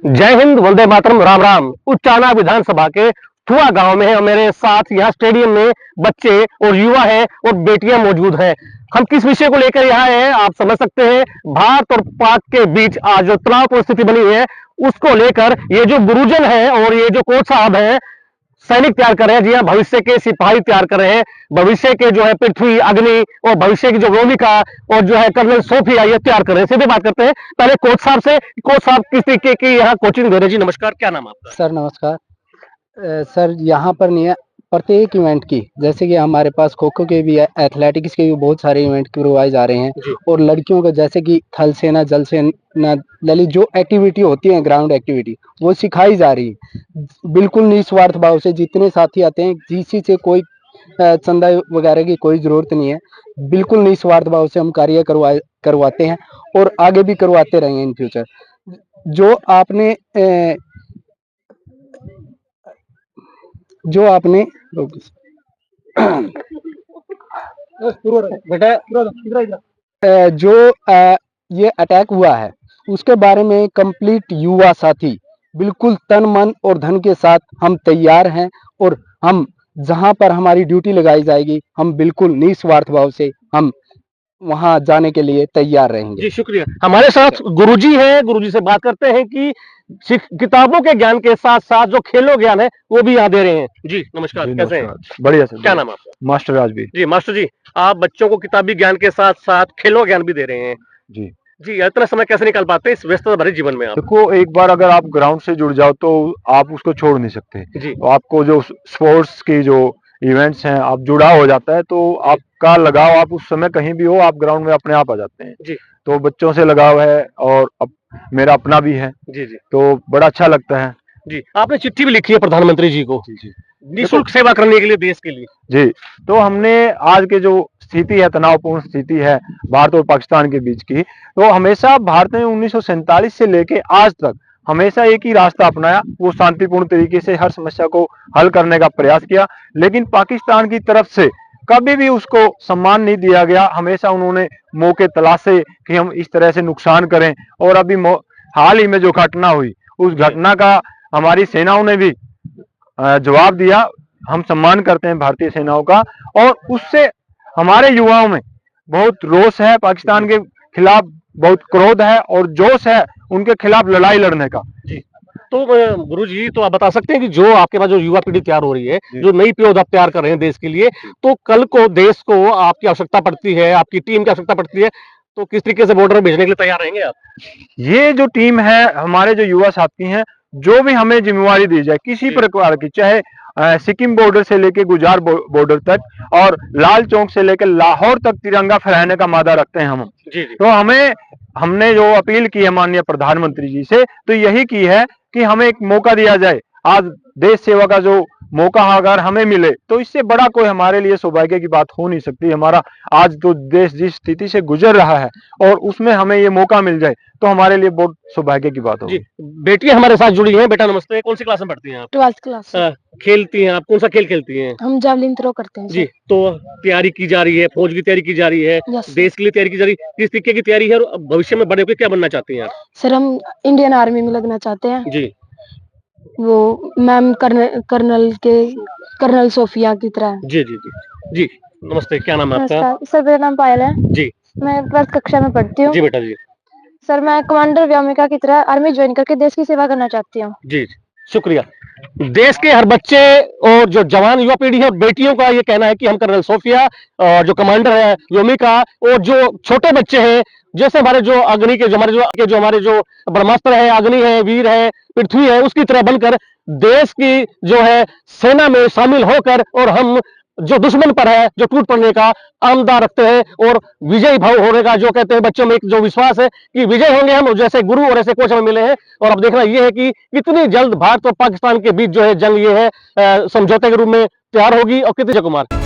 जय हिंद, वंदे मातरम, राम राम। उचाना विधानसभा के थुआ गांव में है और मेरे साथ यहाँ स्टेडियम में बच्चे और युवा हैं और बेटियां मौजूद हैं। हम किस विषय को लेकर यहाँ हैं आप समझ सकते हैं। भारत और पाक के बीच आज जो तनाव परिस्थिति बनी है उसको लेकर ये जो गुरुजन है और ये जो कोच साहब हैं सैनिक तैयार कर रहे हैं। जी हाँ, भविष्य के सिपाही तैयार कर रहे हैं। भविष्य के जो है पृथ्वी, अग्नि और भविष्य की जो व्योमिका और जो है कर्नल सोफिया ये तैयार कर रहे हैं। सीधे बात करते हैं पहले कोच साहब से। कोच साहब किस तरीके की यहाँ कोचिंग दे रहे हैं? जी नमस्कार, क्या नाम आपका? सर नमस्कार। सर यहाँ पर नहीं है, प्रत्येक इवेंट की, जैसे कि हमारे पास खो खो के भी है, एथलेटिक्स के भी बहुत सारे इवेंट करवाए जा रहे हैं और लड़कियों का जैसे कि थल सेना, जल सेना, ललित जो एक्टिविटी होती है ग्राउंड एक्टिविटी वो सिखाई जा रही है। बिल्कुल निस्वार्थ भाव से जितने साथी आते हैं, किसी से कोई चंदा वगैरह की कोई जरूरत नहीं है। बिल्कुल निस्वार्थ भाव से हम कार्य करवाते हैं और आगे भी करवाते रहेंगे इन फ्यूचर। जो आपने जो ये अटैक हुआ है उसके बारे में कंप्लीट युवा साथी बिल्कुल तन मन और धन के साथ हम तैयार हैं और हम जहां पर हमारी ड्यूटी लगाई जाएगी हम बिल्कुल निस्वार्थ भाव से हम वहां जाने के लिए तैयार रहेंगे। जी शुक्रिया। हमारे साथ गुरुजी हैं, गुरुजी से बात करते हैं कि किताबों के ज्ञान के साथ साथ जो खेलो ज्ञान है वो भी यहाँ दे रहे हैं। जी नमस्कार, कैसे हैं? बढ़िया सर। क्या नाम आपका? मास्टर राजवीर जी। मास्टर जी, आप बच्चों को किताबी ज्ञान के साथ साथ खेलो ज्ञान भी दे रहे हैं। जी जी, इतना समय कैसे निकाल पाते हैं इस व्यस्तता भरे जीवन में आप? देखो, एक बार अगर आप ग्राउंड से जुड़ जाओ तो आप उसको छोड़ नहीं सकते। जी। तो आपको जो स्पोर्ट्स की जो इवेंट्स हैं आप जुड़ा हो जाता है तो आपका लगाव, आप उस समय कहीं भी हो आप ग्राउंड में अपने आप आ जाते हैं। जी। तो बच्चों से लगाव है और अब मेरा अपना भी है। जी जी। तो बड़ा अच्छा लगता है। जी, आपने चिट्ठी भी लिखी है प्रधानमंत्री जी को जी निःशुल्क सेवा करने के लिए, देश के लिए। जी। तो हमने आज के जो स्थिति है, तनावपूर्ण स्थिति है भारत और पाकिस्तान के बीच की, तो हमेशा भारत ने 1947 से लेके आज तक हमेशा एक ही रास्ता अपनाया, वो शांतिपूर्ण तरीके से हर समस्या को हल करने का प्रयास किया। लेकिन पाकिस्तान की तरफ से कभी भी उसको सम्मान नहीं दिया गया। हमेशा उन्होंने मौके तलाशे कि हम इस तरह से नुकसान करें। और अभी हाल ही में जो घटना हुई उस घटना का हमारी सेनाओं ने भी जवाब दिया। हम सम्मान करते हैं भारतीय सेनाओं का और उससे हमारे युवाओं में बहुत रोष है, पाकिस्तान के खिलाफ बहुत क्रोध है और जोश है उनके खिलाफ लड़ाई लड़ने का। जी। तो गुरु जी, तो आप बता सकते हैं कि जो आपके पास जो युवा पीढ़ी तैयार हो रही है, जो नई पीढ़ी आप तैयार कर रहे हैं देश के लिए, तो कल को देश को आपकी आवश्यकता पड़ती है, आपकी टीम की आवश्यकता पड़ती है, तो किस तरीके से बॉर्डर में भेजने के लिए तैयार रहेंगे आप? ये जो टीम है, हमारे जो युवा साथी हैं, जो भी हमें जिम्मेवारी दी जाए किसी प्रकार की, चाहे सिक्किम बॉर्डर से लेके गुजरात बॉर्डर तक और लाल चौक से लेकर लाहौर तक तिरंगा फहराने का मादा रखते हैं हम। जी जी। तो हमने जो अपील की है माननीय प्रधानमंत्री जी से, तो यही की है कि हमें एक मौका दिया जाए। आज देश सेवा का जो मौका अगर हमें मिले तो इससे बड़ा कोई हमारे लिए सौभाग्य की बात हो नहीं सकती। हमारा आज तो देश जिस स्थिति से गुजर रहा है और उसमें हमें ये मौका मिल जाए तो हमारे लिए बहुत सौभाग्य की बात होगी। बेटियां हमारे साथ जुड़ी हैं। बेटा नमस्ते, कौन सी क्लास में पढ़ती हैं आप? 12th class. खेलती हैं आप? कौन सा खेल खेलती हैं? हम जावलिन थ्रो करते हैं। जी। तो तैयारी की जा रही है, फौज की तैयारी की जा रही है, देश के लिए तैयारी की जा रही है, किस तरीके की तैयारी है और भविष्य में बड़े होकर क्या बनना चाहते हैं आप? सर हम इंडियन आर्मी में लगना चाहते हैं। जी। वो मैम कर्नल सोफिया की तरह। जी जी जी जी। नमस्ते, क्या नाम है आपका? सर मेरा नाम पायल है जी। मैं 12th कक्षा में पढ़ती हूँ। जी बेटा जी। सर मैं कमांडर व्योमिका की तरह आर्मी ज्वाइन करके देश की सेवा करना चाहती हूँ। जी शुक्रिया। देश के हर बच्चे और जो जवान युवा पीढ़ी है, बेटियों का ये कहना है कि हम कर्नल सोफिया और जो कमांडर है व्योमिका और जो छोटे बच्चे हैं, जैसे हमारे जो अग्नि के जो हमारे जो ब्रह्मास्त्र है, अग्नि है, वीर है, पृथ्वी है, उसकी तरह बनकर देश की जो है सेना में शामिल होकर और हम जो दुश्मन पर है, जो टूट पड़ने का आमदा रखते हैं और विजयी भाव होने का जो कहते हैं बच्चों में एक जो विश्वास है कि विजय होंगे हम, जैसे गुरु और ऐसे कोच हमें मिले हैं। और अब देखना यह है कि कितनी जल्द भारत और पाकिस्तान के बीच जो है जंग ये है समझौते के रूप में तैयार होगी और कितनी। कुमार।